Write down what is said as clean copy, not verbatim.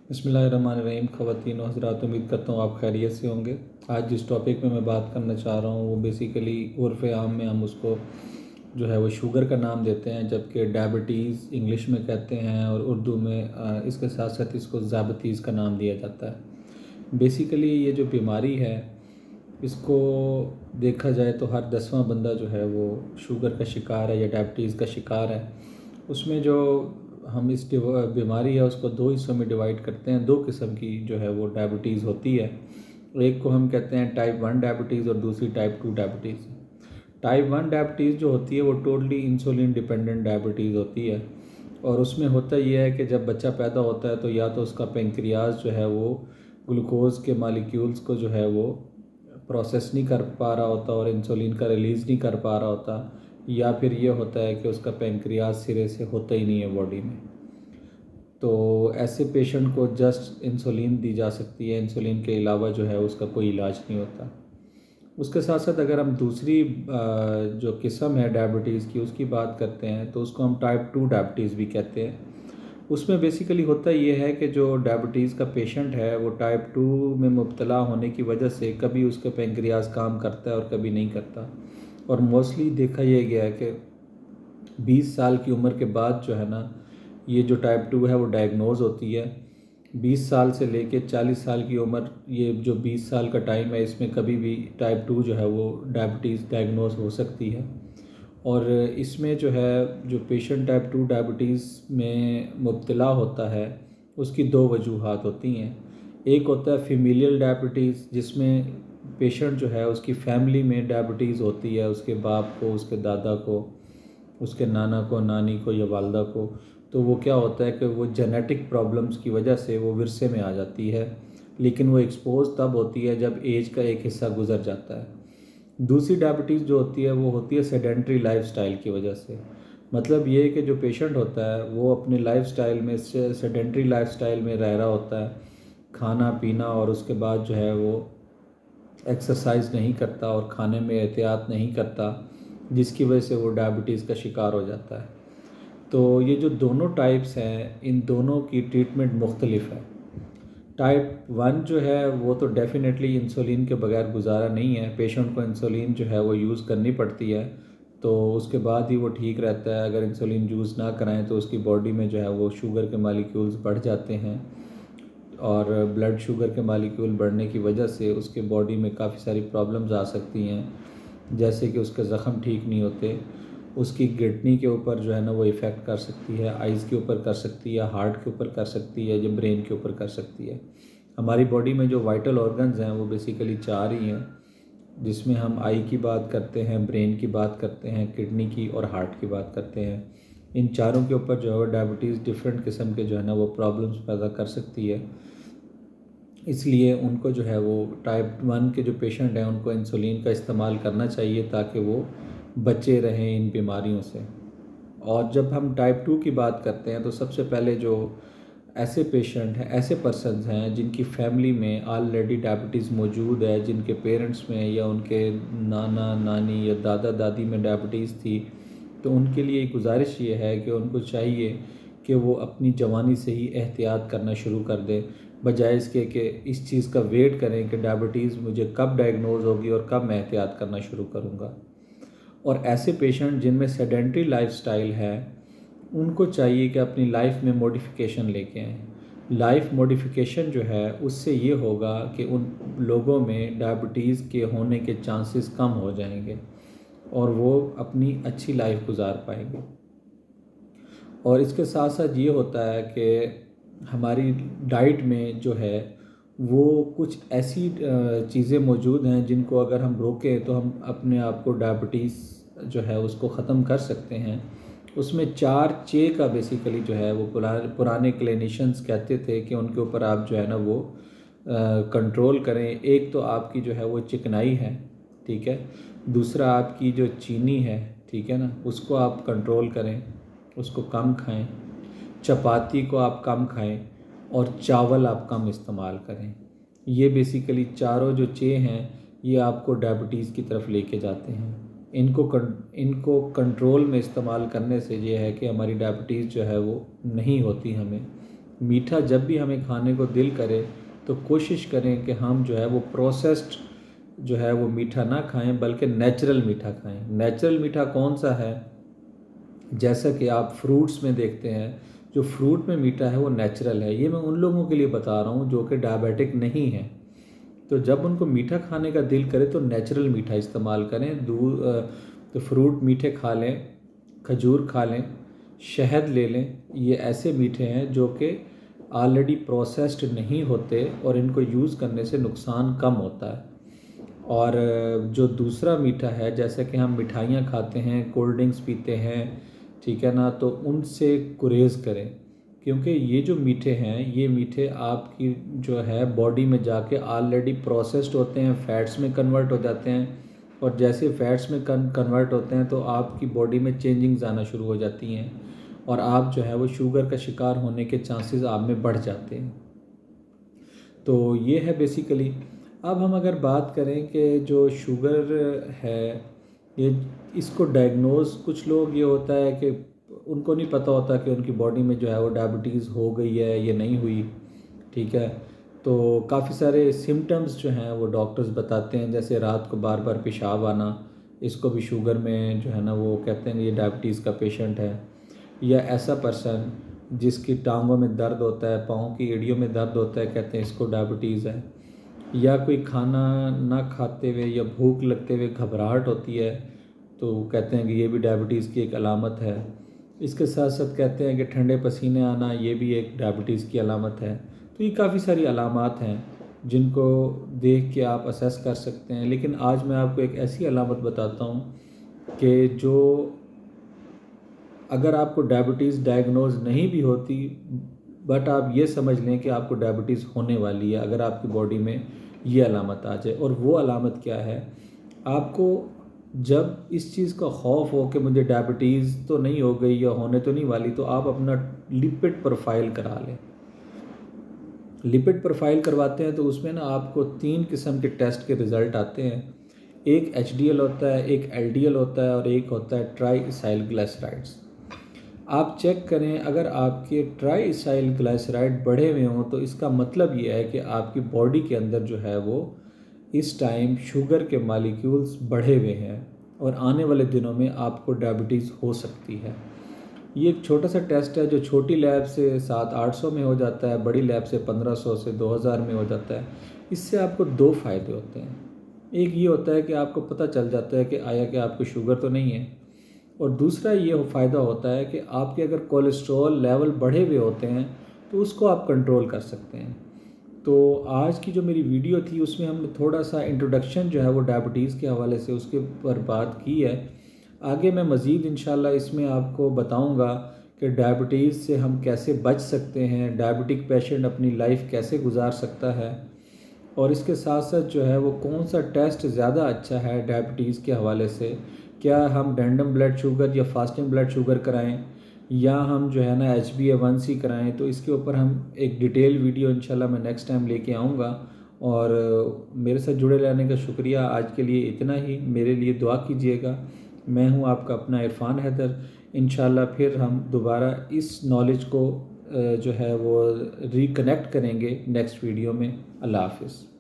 बिस्मिल्लाहिर्रहमानिर्रहीम। ख़वातीन व हज़रात, उम्मीद करता हूँ आप खैरियत से होंगे। आज जिस टॉपिक पे मैं बात करना चाह रहा हूँ वो बेसिकली उर्फ़ आम में हम उसको जो है वो शुगर का नाम देते हैं, जबकि डायबिटीज़ इंग्लिश में कहते हैं और उर्दू में इसके साथ साथ इसको ज़ाबतीज़ का नाम दिया जाता है। बेसिकली ये जो बीमारी है इसको देखा जाए तो हर 10वां बंदा जो है वो शुगर का शिकार है या डायबिटीज़ का शिकार है। उसमें जो हम इस बीमारी है उसको दो हिस्सों में डिवाइड करते हैं। दो किस्म की जो है वो डायबिटीज़ होती है। एक को हम कहते हैं टाइप 1 डायबिटीज़ और दूसरी टाइप 2 डायबिटीज़। टाइप 1 डायबिटीज़ जो होती है वो टोटली इंसुलिन डिपेंडेंट डायबिटीज़ होती है। और उसमें होता ये है कि जब बच्चा पैदा होता है तो या तो उसका पेंक्रियाज जो है वो ग्लूकोज के मालिक्यूल्स को जो है वो प्रोसेस नहीं कर पा रहा होता और इंसुलिन का रिलीज़ नहीं कर पा रहा होता, या फिर ये होता है कि उसका पेंक्रियाज सिरे से होता ही नहीं है बॉडी में। तो ऐसे पेशेंट को जस्ट इंसुलिन दी जा सकती है, इंसुलिन के अलावा जो है उसका कोई इलाज नहीं होता। उसके साथ साथ अगर हम दूसरी जो किस्म है डायबिटीज़ की उसकी बात करते हैं तो उसको हम टाइप 2 डायबिटीज़ भी कहते हैं। उसमें बेसिकली होता ये है कि जो डायबिटीज़ का पेशेंट है वो टाइप 2 में मुब्तला होने की वजह से कभी उसका पेंक्रियाज काम करता है और कभी नहीं करता। और मोस्टली देखा यह गया है कि 20 साल की उम्र के बाद जो है ना ये जो टाइप 2 है वो डायग्नोज़ होती है। 20 साल से लेके 40 साल की उम्र, ये जो 20 साल का टाइम है इसमें कभी भी टाइप 2 जो है वो डायबिटीज़ डायग्नोज़ हो सकती है। और इसमें जो है जो पेशेंट टाइप 2 डायबिटीज़ में मुब्तला होता है उसकी दो वजूहात होती हैं। एक होता है फीमेलियल डायबिटीज़, जिसमें पेशेंट जो है उसकी फैमिली में डायबिटीज़ होती है, उसके बाप को, उसके दादा को, उसके नाना को, नानी को या वालदा को। तो वो क्या होता है कि वो जेनेटिक प्रॉब्लम्स की वजह से वो विरसे में आ जाती है, लेकिन वो एक्सपोज तब होती है जब एज का एक हिस्सा गुजर जाता है। दूसरी डायबिटीज़ जो होती है वो होती है सेडेंट्री लाइफस्टाइल की वजह से। मतलब ये है कि जो पेशेंट होता है वो अपने लाइफस्टाइल में सेडेंट्री लाइफस्टाइल में रह रहा होता है, खाना पीना और उसके बाद जो है वो एक्सरसाइज नहीं करता और खाने में एहतियात नहीं करता, जिसकी वजह से वो डायबिटीज़ का शिकार हो जाता है। तो ये जो दोनों टाइप्स हैं इन दोनों की ट्रीटमेंट मुख्तलिफ है। टाइप 1 जो है वो तो डेफ़िनेटली इंसुलिन के बगैर गुजारा नहीं है, पेशेंट को इंसुलिन जो है वो यूज़ करनी पड़ती है, तो उसके बाद ही वो ठीक रहता है। अगर इंसुलिन यूज़ ना कराएं तो उसकी बॉडी में जो है वो शुगर के मालिक्यूल्स बढ़ जाते हैं और ब्लड शुगर के मालिक्यूल बढ़ने की वजह से उसके बॉडी में काफ़ी सारी प्रॉब्लम्स आ सकती हैं, जैसे कि उसके ज़ख़म ठीक नहीं होते, उसकी किडनी के ऊपर जो है ना वो इफ़ेक्ट कर सकती है, आइज़ के ऊपर कर सकती है, हार्ट के ऊपर कर सकती है, या ब्रेन के ऊपर कर सकती है। हमारी बॉडी में जो वाइटल ऑर्गन्स हैं वो बेसिकली 4 ही हैं, जिसमें हम आई की बात करते हैं, ब्रेन की बात करते हैं, किडनी की और हार्ट की बात करते हैं। इन चारों के ऊपर जो है डायबिटीज़ डिफरेंट किस्म के जो है ना वो प्रॉब्लम्स पैदा कर सकती है। इसलिए उनको जो है वो टाइप 1 के जो पेशेंट हैं उनको इंसुलिन का इस्तेमाल करना चाहिए ताकि वो बचे रहें इन बीमारियों से। और जब हम टाइप 2 की बात करते हैं तो सबसे पहले जो ऐसे पेशेंट हैं, ऐसे पर्सन्स हैं जिनकी फैमिली में ऑलरेडी डायबिटीज़ मौजूद है, जिनके पेरेंट्स में या उनके नाना नानी या दादा दादी में डायबिटीज़ थी, तो उनके लिए गुजारिश ये है कि उनको चाहिए कि वो अपनी जवानी से ही एहतियात करना शुरू कर दें, बजाय इसके कि इस चीज़ का वेट करें कि डायबिटीज़ मुझे कब डायग्नोज़ होगी और कब मैं एहतियात करना शुरू करूँगा। और ऐसे पेशेंट जिनमें सेडेंट्री लाइफस्टाइल है उनको चाहिए कि अपनी लाइफ में मॉडिफिकेशन लेके आएँ। लाइफ मॉडिफिकेशन जो है उससे ये होगा कि उन लोगों में डायबिटीज़ के होने के चांसेस कम हो जाएंगे और वो अपनी अच्छी लाइफ गुजार पाएंगे। और इसके साथ साथ ये होता है कि हमारी डाइट में जो है वो कुछ ऐसी चीज़ें मौजूद हैं जिनको अगर हम रोकें तो हम अपने आप को डायबिटीज़ जो है उसको ख़त्म कर सकते हैं। उसमें 4 चे का बेसिकली जो है वो पुराने क्लिनिशियंस कहते थे कि उनके ऊपर आप जो है ना वो कंट्रोल करें। एक तो आपकी जो है वो चिकनाई है, ठीक है। दूसरा आपकी जो चीनी है, ठीक है ना, उसको आप कंट्रोल करें, उसको कम खाएं। चपाती को आप कम खाएं और चावल आप कम इस्तेमाल करें। ये बेसिकली चारों जो चे हैं ये आपको डायबिटीज़ की तरफ लेके जाते हैं। इनको कंट्रोल में इस्तेमाल करने से ये है कि हमारी डायबिटीज़ जो है वो नहीं होती हमें। मीठा जब भी हमें खाने को दिल करे तो कोशिश करें कि हम जो है वो प्रोसेस्ड जो है वो मीठा ना खाएं, बल्कि नेचुरल मीठा खाएं। नेचुरल मीठा कौन सा है? जैसा कि आप फ्रूट्स में देखते हैं, जो फ्रूट में मीठा है वो नेचुरल है। ये मैं उन लोगों के लिए बता रहा हूँ जो कि डायबिटिक नहीं है। तो जब उनको मीठा खाने का दिल करे तो नेचुरल मीठा इस्तेमाल करें। दूध तो फ्रूट मीठे खा लें, खजूर खा लें, शहद ले लें। ये ऐसे मीठे हैं जो कि ऑलरेडी प्रोसेस्ड नहीं होते और इनको यूज़ करने से नुकसान कम होता है। और जो दूसरा मीठा है, जैसे कि हम मिठाइयाँ खाते हैं, कोल्ड ड्रिंक्स पीते हैं, ठीक है ना, तो उनसे गुरेज़ करें, क्योंकि ये जो मीठे हैं ये मीठे आपकी जो है बॉडी में जाके ऑलरेडी प्रोसेस्ड होते हैं, फ़ैट्स में कन्वर्ट हो जाते हैं। और जैसे फ़ैट्स में कन्वर्ट होते हैं तो आपकी बॉडी में चेंजिंग्स आना शुरू हो जाती हैं और आप जो है वो शुगर का शिकार होने के चांसेस आप में बढ़ जाते हैं। तो ये है बेसिकली। अब हम अगर बात करें कि जो शुगर है, ये इसको डायग्नोज, कुछ लोग ये होता है कि उनको नहीं पता होता कि उनकी बॉडी में जो है वो डायबिटीज़ हो गई है या नहीं हुई, ठीक है। तो काफ़ी सारे सिम्टम्स जो हैं वो डॉक्टर्स बताते हैं, जैसे रात को बार बार पेशाब आना, इसको भी शुगर में जो है ना वो कहते हैं ये डायबिटीज़ का पेशेंट है। या ऐसा पर्सन जिसकी टांगों में दर्द होता है, पाँव की एड़ियों में दर्द होता है, कहते हैं इसको डायबिटीज़ है। या कोई खाना ना खाते हुए या भूख लगते हुए घबराहट होती है, तो कहते हैं कि ये भी डायबिटीज़ की एक अलामत है। इसके साथ साथ कहते हैं कि ठंडे पसीने आना, ये भी एक डायबिटीज़ की अलामत है। तो ये काफ़ी सारी अलामात हैं जिनको देख के आप असेस कर सकते हैं। लेकिन आज मैं आपको एक ऐसी अलामत बताता हूँ कि जो अगर आपको डायबिटीज़ डायग्नोज नहीं भी होती, बट आप ये समझ लें कि आपको डायबिटीज़ होने वाली है अगर आपकी बॉडी में ये अलामत आ जाए। और वो अलामत क्या है? आपको जब इस चीज़ का खौफ हो कि मुझे डायबिटीज़ तो नहीं हो गई या होने तो नहीं वाली, तो आप अपना लिपिड प्रोफाइल करा लें। लिपिड प्रोफाइल करवाते हैं तो उसमें ना आपको 3 किस्म के टेस्ट के रिज़ल्ट आते हैं। एक HDL होता है, एक LDL होता है और एक होता है ट्राईइसाइलग्लिसराइड्स। आप चेक करें, अगर आपके ट्राईइसाइलग्लिसराइड बढ़े हुए हों तो इसका मतलब ये है कि आपकी बॉडी के अंदर जो है वो इस टाइम शुगर के मालिक्यूल्स बढ़े हुए हैं और आने वाले दिनों में आपको डायबिटीज़ हो सकती है। ये एक छोटा सा टेस्ट है जो छोटी लैब से 700-800 में हो जाता है, बड़ी लैब से 1500 से 2000 में हो जाता है। इससे आपको 2 फ़ायदे होते हैं। एक ये होता है कि आपको पता चल जाता है कि आया कि आपको शुगर तो नहीं है, और दूसरा ये फ़ायदा होता है कि आपके अगर कोलेस्ट्रॉल लेवल बढ़े हुए होते हैं तो उसको आप कंट्रोल कर सकते हैं। तो आज की जो मेरी वीडियो थी उसमें हमने थोड़ा सा इंट्रोडक्शन जो है वो डायबिटीज़ के हवाले से उसके पर बात की है। आगे मैं मज़ीद इंशाल्लाह इसमें आपको बताऊंगा कि डायबिटीज़ से हम कैसे बच सकते हैं, डायबिटिक पेशेंट अपनी लाइफ कैसे गुजार सकता है, और इसके साथ साथ जो है वो कौन सा टेस्ट ज़्यादा अच्छा है डायबिटीज़ के हवाले से। क्या हम रैंडम ब्लड शुगर या फास्टिंग ब्लड शुगर कराएं, या हम जो है ना HbA1c कराएं। तो इसके ऊपर हम एक डिटेल वीडियो इंशाल्लाह मैं नेक्स्ट टाइम लेके आऊँगा। और मेरे साथ जुड़े रहने का शुक्रिया। आज के लिए इतना ही। मेरे लिए दुआ कीजिएगा। मैं हूँ आपका अपना इरफान हैदर। इंशाल्लाह फिर हम दोबारा इस नॉलेज को जो है वो रिकनेक्ट करेंगे नेक्स्ट वीडियो में। अल्लाह हाफ़िज़।